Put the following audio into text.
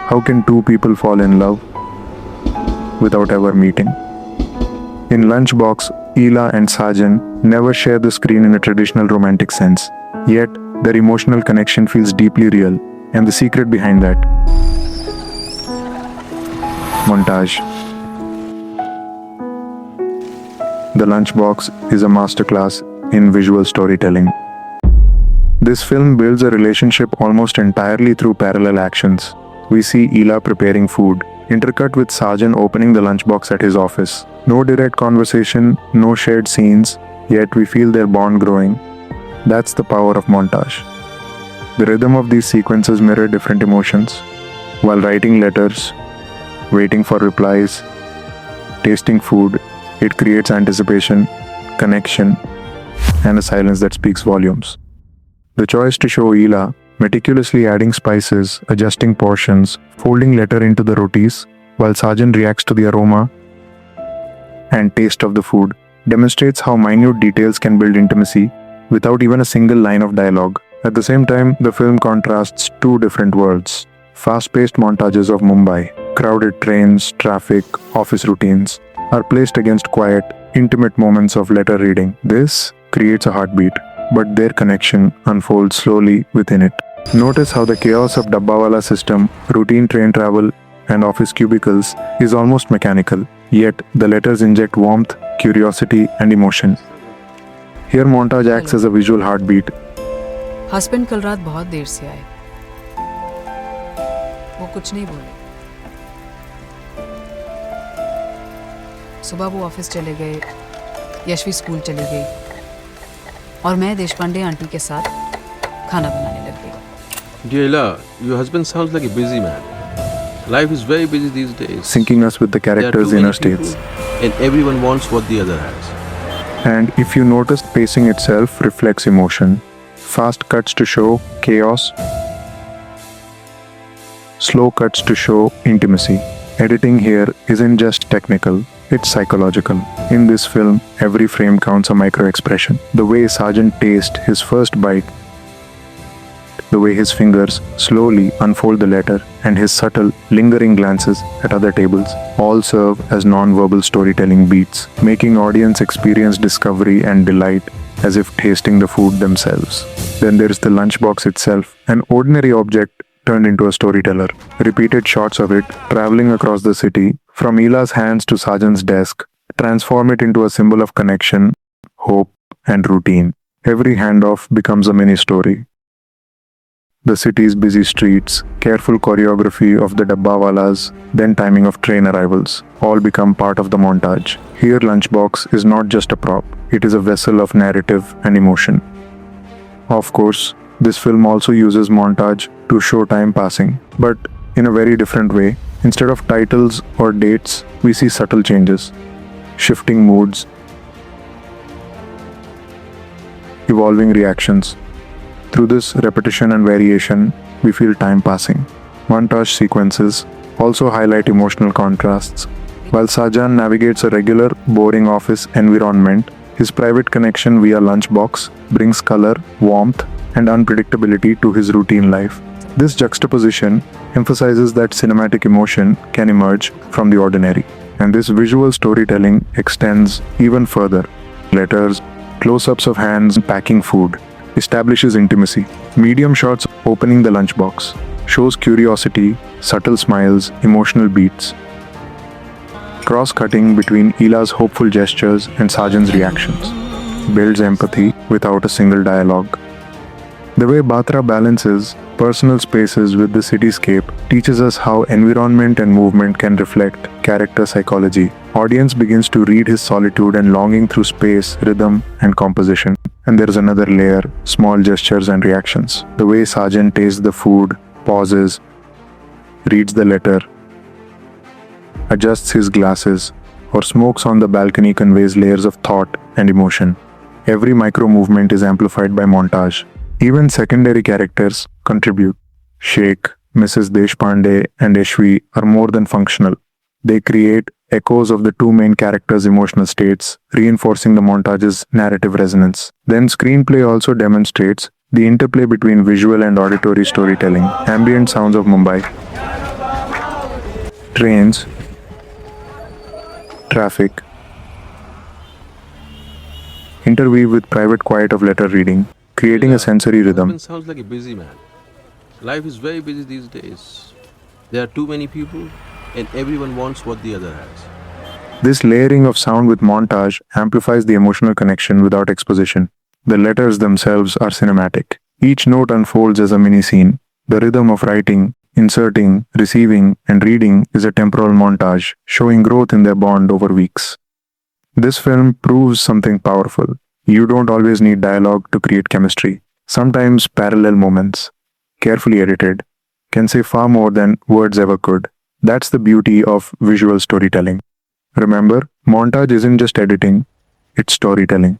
How can two people fall in love without ever meeting? In Lunchbox, Ela and Sajan never share the screen in a traditional romantic sense, yet their emotional connection feels deeply real, and the secret behind that. Montage. The Lunchbox is a masterclass in visual storytelling. This film builds a relationship almost entirely through parallel actions. We see Ela preparing food, intercut with Sajan opening the lunchbox at his office. No direct conversation, no shared scenes, yet we feel their bond growing. That's the power of montage. The rhythm of these sequences mirror different emotions. While writing letters, waiting for replies, tasting food, it creates anticipation, connection, and a silence that speaks volumes. The choice to show Ela meticulously adding spices, adjusting portions, folding letter into the rotis, while Sajan reacts to the aroma and taste of the food, demonstrates how minute details can build intimacy without even a single line of dialogue. At the same time, the film contrasts two different worlds. Fast-paced montages of Mumbai, crowded trains, traffic, office routines, are placed against quiet, intimate moments of letter reading. This creates a heartbeat, but their connection unfolds slowly within it. Notice how the chaos of Dabbawala system, routine train travel, and office cubicles is almost mechanical, yet the letters inject warmth, curiosity, and emotion. Here montage acts as a visual heartbeat. Husband कल रात बहुत देर से आए, वो कुछ नहीं बोले। सुबह वो ऑफिस चले गए, यशवी स्कूल चली गई और मैं देशपांडे आंटी के साथ खाना बनाने लग गई। Dear Ela, your husband sounds like a busy man. Life is very busy these days. Syncing us with the characters' inner states. And everyone wants what the other has. And if you notice, pacing itself reflects emotion. Fast cuts to show chaos, slow cuts to show intimacy. Editing here isn't just technical, it's psychological. In this film, every frame counts a micro-expression. The way Sargent tastes his first bite, the way his fingers slowly unfold the letter, and his subtle, lingering glances at other tables all serve as non-verbal storytelling beats, making audience experience discovery and delight as if tasting the food themselves. Then there is the lunchbox itself, an ordinary object turned into a storyteller. Repeated shots of it traveling across the city, from Ela's hands to Sajan's desk, transform it into a symbol of connection, hope, and routine. Every handoff becomes a mini-story. The city's busy streets, careful choreography of the dabbawalas, then timing of train arrivals, all become part of the montage. Here Lunchbox is not just a prop, it is a vessel of narrative and emotion. Of course, this film also uses montage to show time passing, but in a very different way. Instead of titles or dates, we see subtle changes, shifting moods, evolving reactions. Through this repetition and variation, we feel time passing. Montage sequences also highlight emotional contrasts. While Sajan navigates a regular, boring office environment, his private connection via Lunchbox brings color, warmth, and unpredictability to his routine life. This juxtaposition emphasizes that cinematic emotion can emerge from the ordinary. And this visual storytelling extends even further. Letters, close-ups of hands packing food, establishes intimacy. Medium shots opening the lunchbox shows curiosity, subtle smiles, emotional beats. Cross-cutting between Ela's hopeful gestures and Sajan's reactions builds empathy without a single dialogue. The way Batra balances personal spaces with the cityscape teaches us how environment and movement can reflect character psychology. Audience begins to read his solitude and longing through space, rhythm, and composition. And there is another layer, small gestures and reactions. The way Sajan tastes the food, pauses, reads the letter, adjusts his glasses, or smokes on the balcony conveys layers of thought and emotion. Every micro movement is amplified by montage. Even secondary characters contribute. Sheikh, Mrs. Deshpande, and Yashvi are more than functional. They create echoes of the two main characters' emotional states, reinforcing the montage's narrative resonance. Then screenplay also demonstrates the interplay between visual and auditory storytelling. Ambient sounds of Mumbai, trains, traffic, interweave with private quiet of letter reading, creating a sensory Your rhythm. husband sounds like a busy man. Life is very busy these days. There are too many people, and everyone wants what the other has. This layering of sound with montage amplifies the emotional connection without exposition. The letters themselves are cinematic. Each note unfolds as a mini scene. The rhythm of writing, inserting, receiving, and reading is a temporal montage, showing growth in their bond over weeks. This film proves something powerful. You don't always need dialogue to create chemistry. Sometimes parallel moments, carefully edited, can say far more than words ever could. That's the beauty of visual storytelling. Remember, montage isn't just editing, it's storytelling.